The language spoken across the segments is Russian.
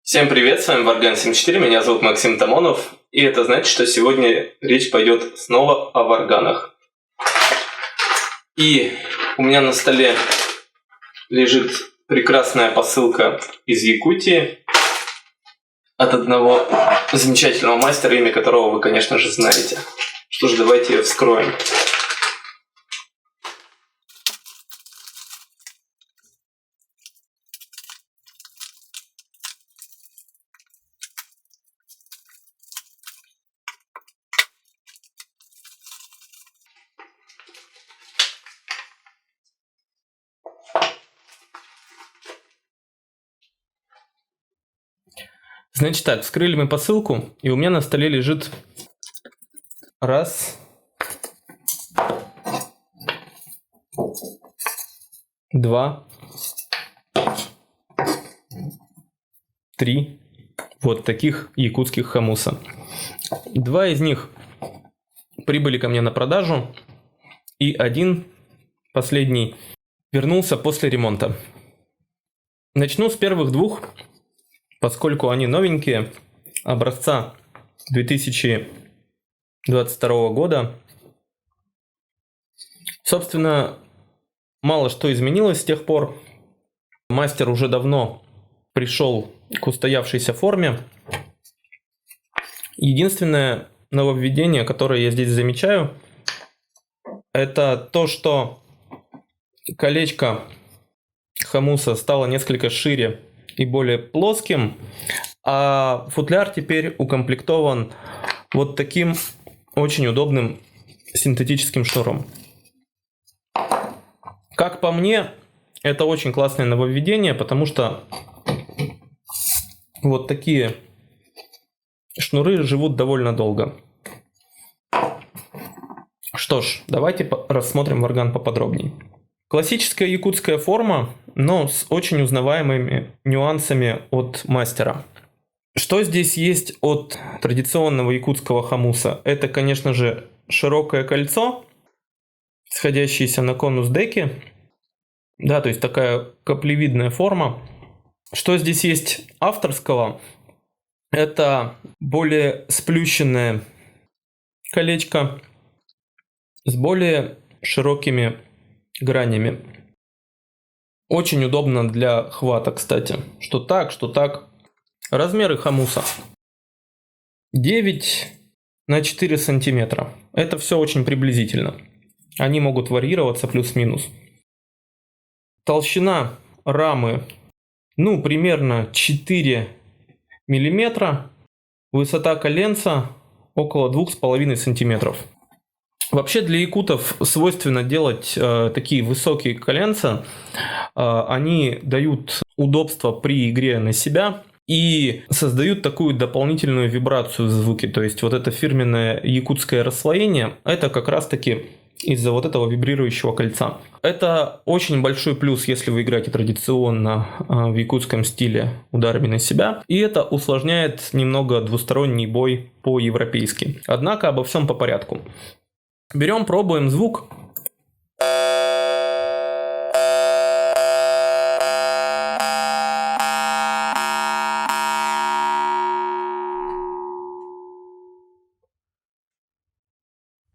Всем привет, с вами Варган74, меня зовут Максим Тамонов, и это значит, что сегодня речь пойдет снова о варганах. И у меня на столе лежит прекрасная посылка из Якутии от одного замечательного мастера, имя которого вы, конечно же, знаете. Что ж, давайте ее вскроем. Значит так, вскрыли мы посылку, и у меня на столе лежит раз, два, три вот таких якутских хомуса. Два из них прибыли ко мне на продажу, и один, последний, вернулся после ремонта. Начну с первых двух, поскольку они новенькие, образца 2022 года. Собственно, мало что изменилось с тех пор. Мастер уже давно пришел к устоявшейся форме. Единственное нововведение, которое я здесь замечаю, это то, что колечко хомуса стало несколько шире и более плоским, а футляр теперь укомплектован вот таким очень удобным синтетическим шнуром. Как по мне, это очень классное нововведение, потому что вот такие шнуры живут довольно долго. Что ж, давайте рассмотрим варган поподробнее. Классическая якутская форма, но с очень узнаваемыми нюансами от мастера. Что здесь есть от традиционного якутского хомуса? Это, конечно же, широкое кольцо, сходящееся на конус деки. Да, то есть такая каплевидная форма. Что здесь есть авторского? Это более сплющенное колечко с более широкими гранями. Очень удобно для хвата, кстати. Что так, что так. Размеры хомуса 9 на 4 сантиметра. Это все очень приблизительно. Они могут варьироваться плюс-минус. Толщина рамы, примерно 4 миллиметра. Высота коленца около 2,5 сантиметров. Вообще для якутов свойственно делать такие высокие коленца. Они дают удобство при игре на себя и создают такую дополнительную вибрацию в звуке. То есть вот это фирменное якутское расслоение, это как раз-таки из-за вот этого вибрирующего кольца. Это очень большой плюс, если вы играете традиционно в якутском стиле ударами на себя. И это усложняет немного двусторонний бой по-европейски. Однако обо всем по порядку. Берем, пробуем звук.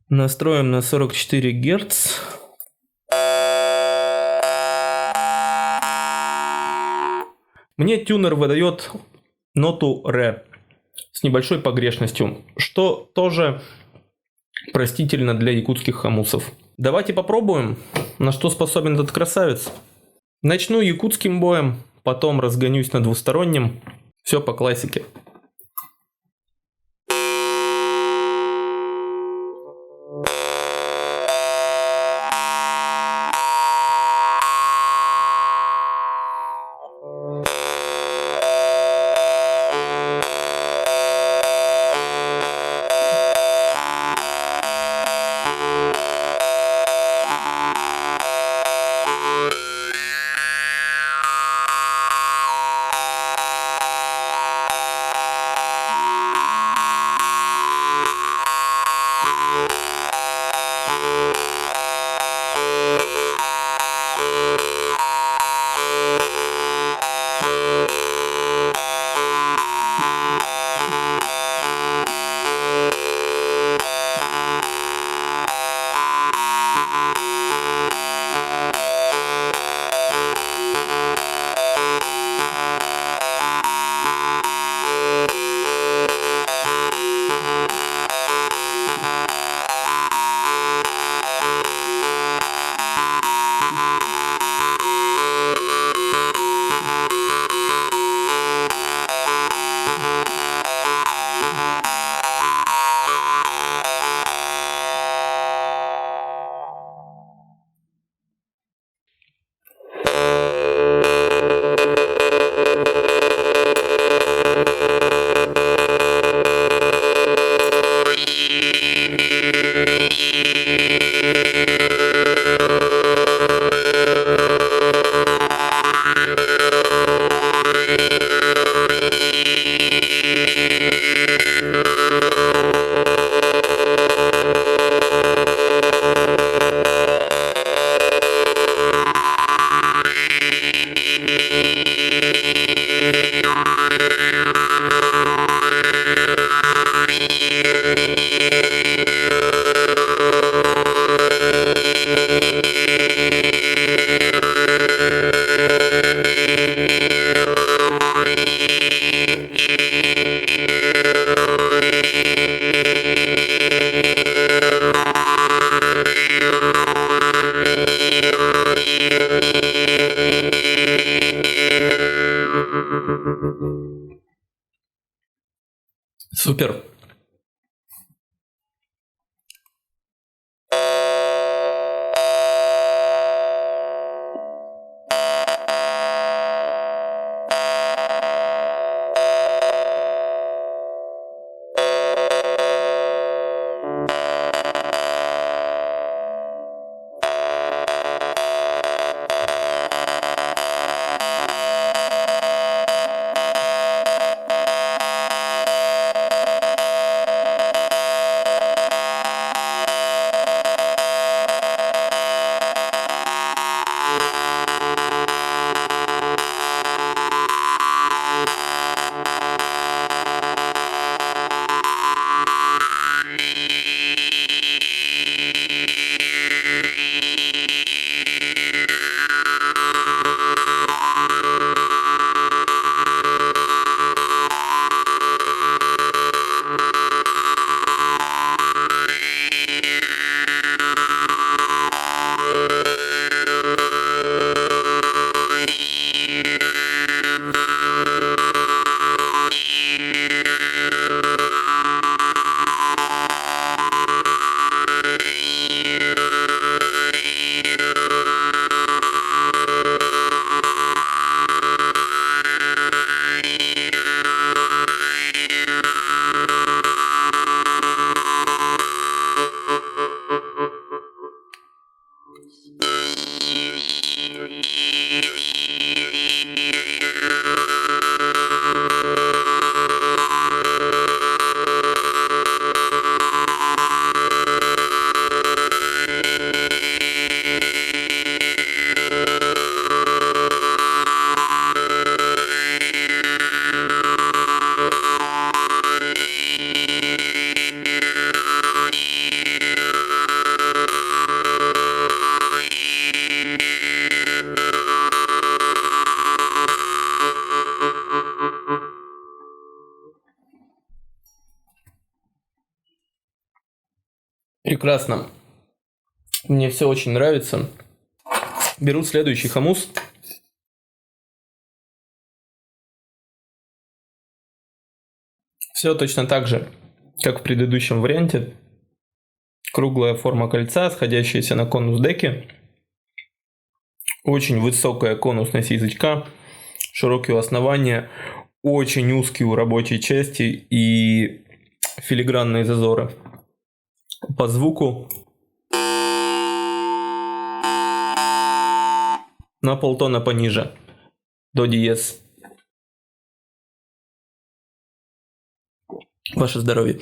Настроим на 44 Гц. Мне тюнер выдает ноту ре с небольшой погрешностью, что тоже простительно для якутских хомусов. Давайте попробуем, на что способен этот красавец. Начну якутским боем, потом разгонюсь на двустороннем. Все по классике. Супер. Прекрасно. Мне все очень нравится. Беру следующий хомус. Все точно так же, как в предыдущем варианте. Круглая форма кольца, сходящаяся на конус деки. Очень высокая конусность язычка, широкие у основания, очень узкие у рабочей части и филигранные зазоры. По звуку на полтона пониже. До диез. Ваше здоровье.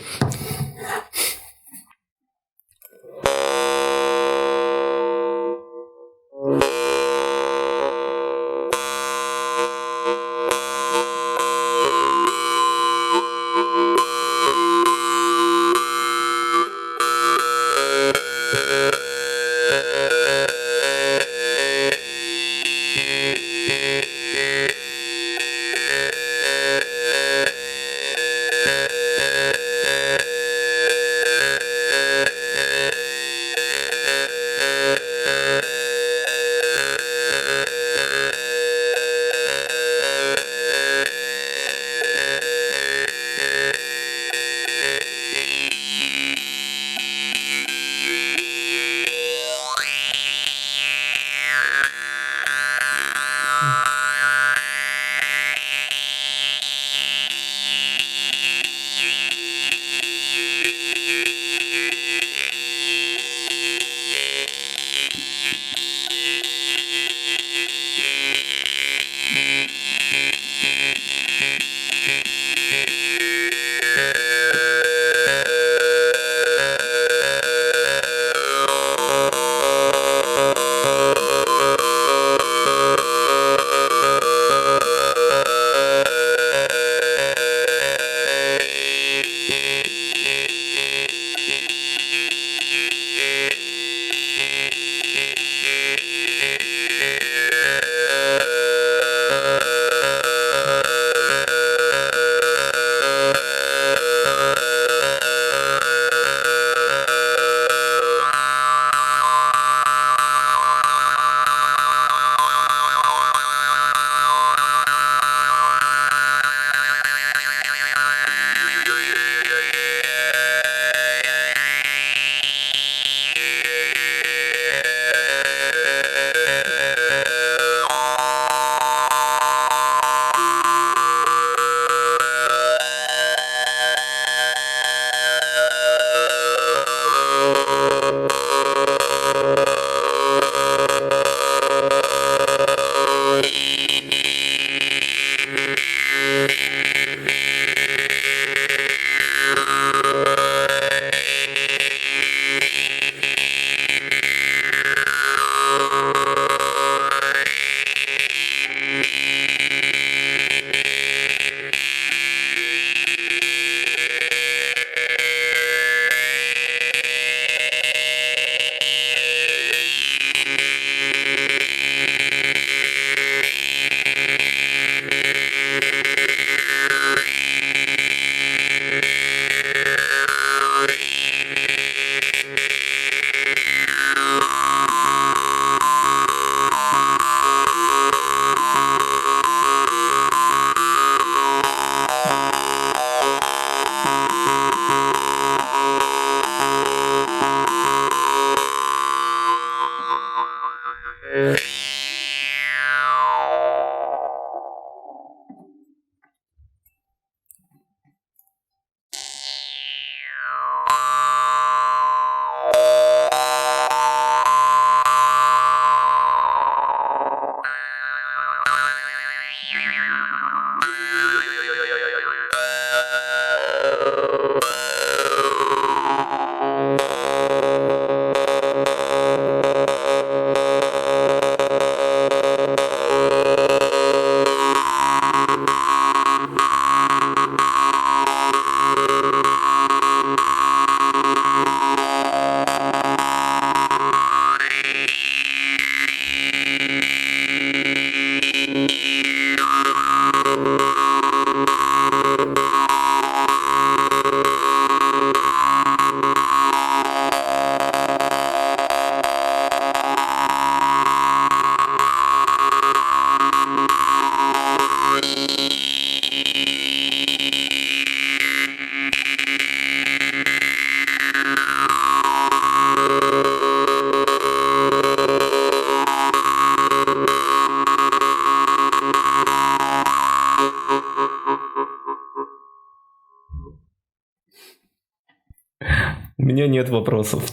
меня нет вопросов.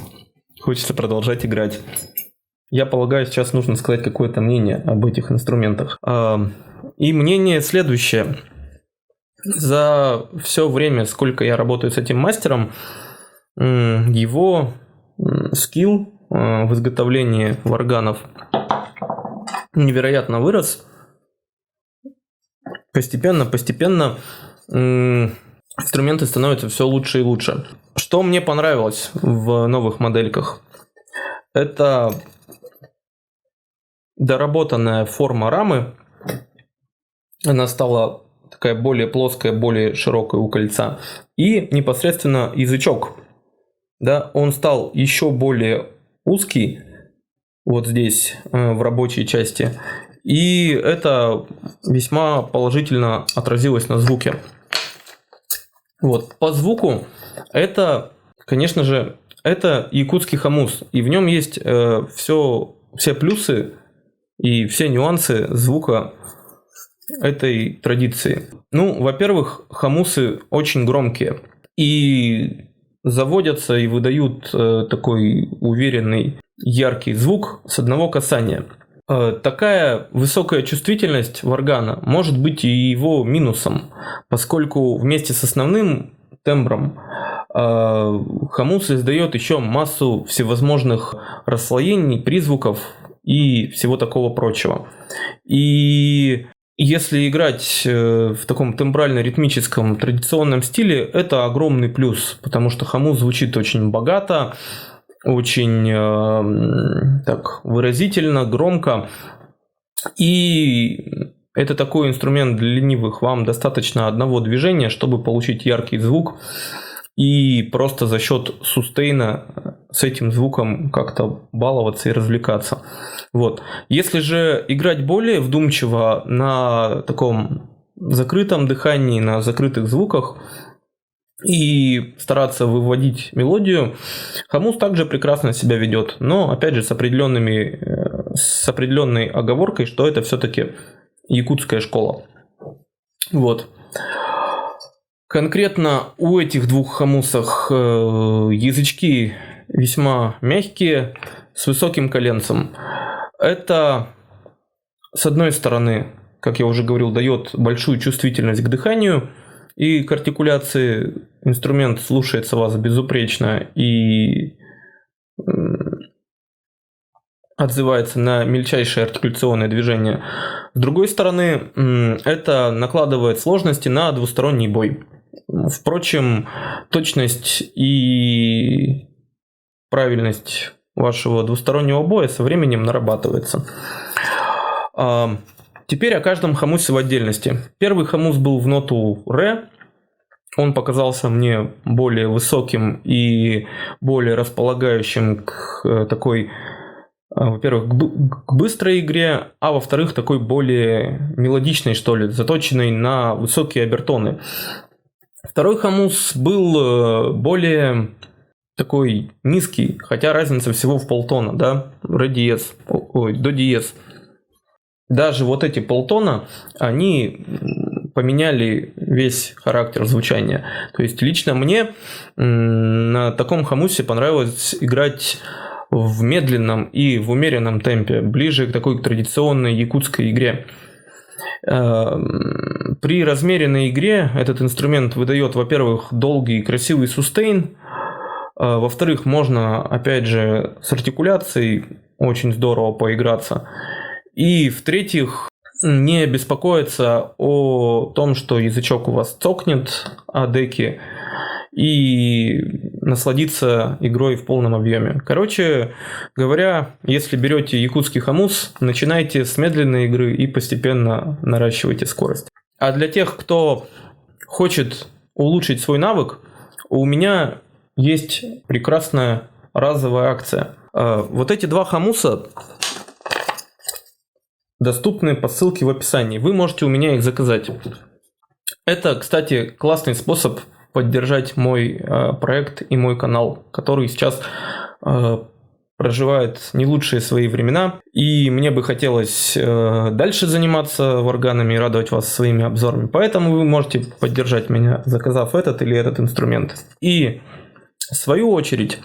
Хочется продолжать играть. Я полагаю, сейчас нужно сказать какое-то мнение об этих инструментах. И мнение следующее. За все время, сколько я работаю с этим мастером, его скилл в изготовлении варганов невероятно вырос. Постепенно инструменты становятся все лучше и лучше. Что мне понравилось в новых модельках? Это доработанная форма рамы. Она стала такая более плоская, более широкая у кольца. И непосредственно язычок. Да, он стал еще более узкий вот здесь, в рабочей части. И это весьма положительно отразилось на звуке. Вот. По звуку это, конечно же, это якутский хомус. И в нем есть все плюсы и все нюансы звука этой традиции. Ну, во-первых, хомусы очень громкие. И заводятся и выдают такой уверенный, яркий звук с одного касания. Такая высокая чувствительность варгана может быть и его минусом, поскольку вместе с основным тембром хомус издает еще массу всевозможных расслоений, призвуков и всего такого прочего. И если играть в таком тембрально-ритмическом традиционном стиле, это огромный плюс, потому что хомус звучит очень богато, очень так выразительно, громко. И это такой инструмент для ленивых. Вам достаточно одного движения, чтобы получить яркий звук. И просто за счет сустейна с этим звуком как-то баловаться и развлекаться. Вот. Если же играть более вдумчиво на таком закрытом дыхании, на закрытых звуках и стараться выводить мелодию, хомус также прекрасно себя ведет. Но опять же с определенной оговоркой, что это все-таки якутская школа. Вот. Конкретно у этих двух хомусах язычки весьма мягкие, с высоким коленцем. Это, с одной стороны, как я уже говорил, дает большую чувствительность к дыханию и к артикуляции. Инструмент слушается вас безупречно и отзывается на мельчайшие артикуляционные движения. С другой стороны, это накладывает сложности на двусторонний бой. Впрочем, точность и правильность вашего двустороннего боя со временем нарабатывается. Теперь о каждом хомусе в отдельности. Первый хомус был в ноту ре. Он показался мне более высоким и более располагающим к такой, во-первых, к быстрой игре, а во-вторых, такой более мелодичной, что ли, заточенной на высокие обертоны. Второй хомус был более такой низкий, хотя разница всего в полтона, да, ре диез, до диез. Даже вот эти полтона, они поменяли весь характер звучания. То есть лично мне на таком хомусе понравилось играть в медленном и в умеренном темпе, ближе к такой традиционной якутской игре. При размеренной игре этот инструмент выдает, во-первых, долгий и красивый сустейн, во-вторых, можно, опять же, с артикуляцией очень здорово поиграться, и, в-третьих, не беспокоиться о том, что язычок у вас цокнет о деки, и насладиться игрой в полном объеме. Короче говоря, если берете якутский хомус, начинайте с медленной игры и постепенно наращивайте скорость. А для тех, кто хочет улучшить свой навык, у меня есть прекрасная разовая акция. Вот эти два хомуса доступны по ссылке в описании. Вы можете у меня их заказать. Это, кстати, классный способ поддержать мой проект и мой канал, который сейчас проживает не лучшие свои времена. И мне бы хотелось дальше заниматься варганами и радовать вас своими обзорами. Поэтому вы можете поддержать меня, заказав этот или этот инструмент. И В свою очередь,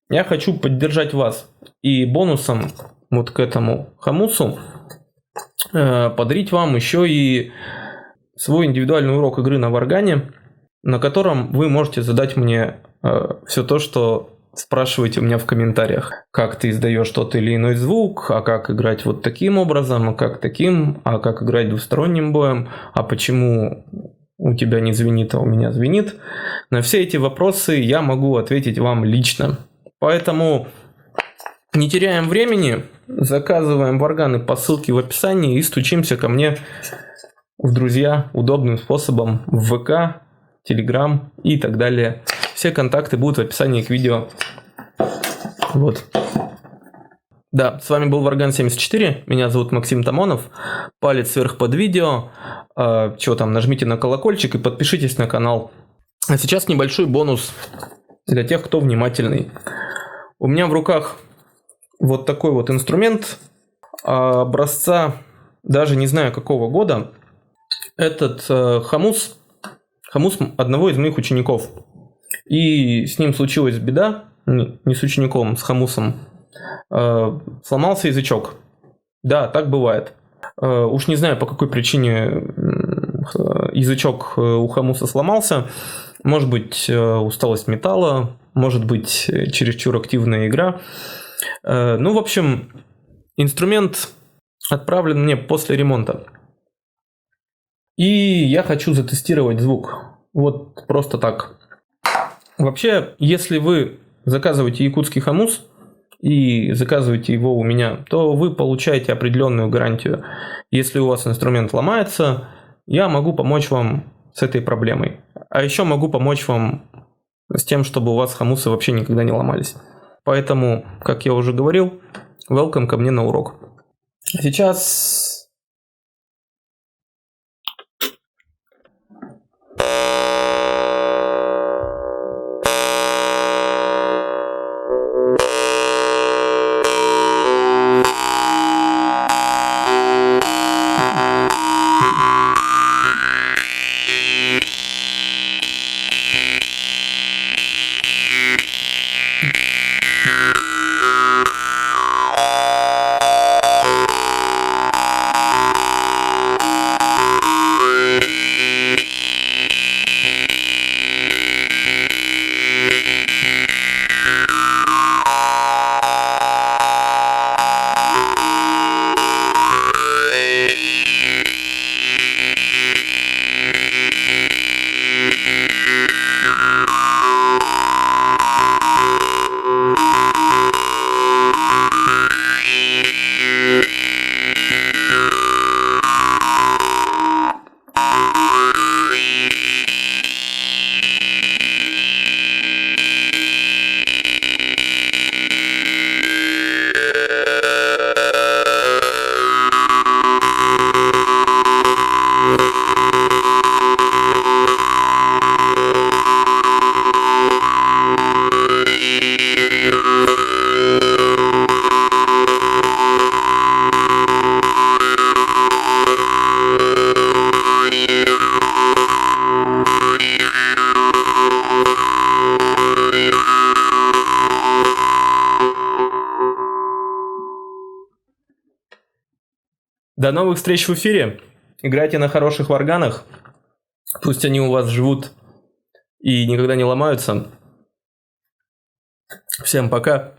я хочу поддержать вас и бонусом вот к этому хомусу подарить вам еще и свой индивидуальный урок игры на варгане, на котором вы можете задать мне все то, что спрашиваете у меня в комментариях. Как ты издаешь тот или иной звук, а как играть вот таким образом, а как таким, а как играть двусторонним боем, а почему у тебя не звенит, а у меня звенит. На все эти вопросы я могу ответить вам лично. Поэтому не теряем времени, заказываем варганы по ссылке в описании и стучимся ко мне в друзья удобным способом в ВК, Телеграм и так далее. Все контакты будут в описании к видео. Вот. Да, с вами был Варган74, меня зовут Максим Тамонов. Палец вверх под видео, что там, нажмите на колокольчик и подпишитесь на канал. А сейчас небольшой бонус для тех, кто внимательный. У меня в руках вот такой вот инструмент образца, даже не знаю какого года. Этот хомус одного из моих учеников. И с ним случилась беда, не с учеником, с хомусом. Сломался язычок. Да, так бывает. Уж не знаю, по какой причине язычок у хомуса сломался. Может быть, усталость металла, может быть, чересчур активная игра. Ну, в общем, инструмент отправлен мне после ремонта. И я хочу затестировать звук. Вот просто так. Вообще, если вы заказываете якутский хомус и заказываете его у меня, то вы получаете определенную гарантию. Если у вас инструмент ломается, я могу помочь вам с этой проблемой. А еще могу помочь вам с тем, чтобы у вас хомусы вообще никогда не ломались. Поэтому, как я уже говорил, welcome ко мне на урок. Сейчас... До новых встреч в эфире. Играйте на хороших варганах. Пусть они у вас живут и никогда не ломаются. Всем пока.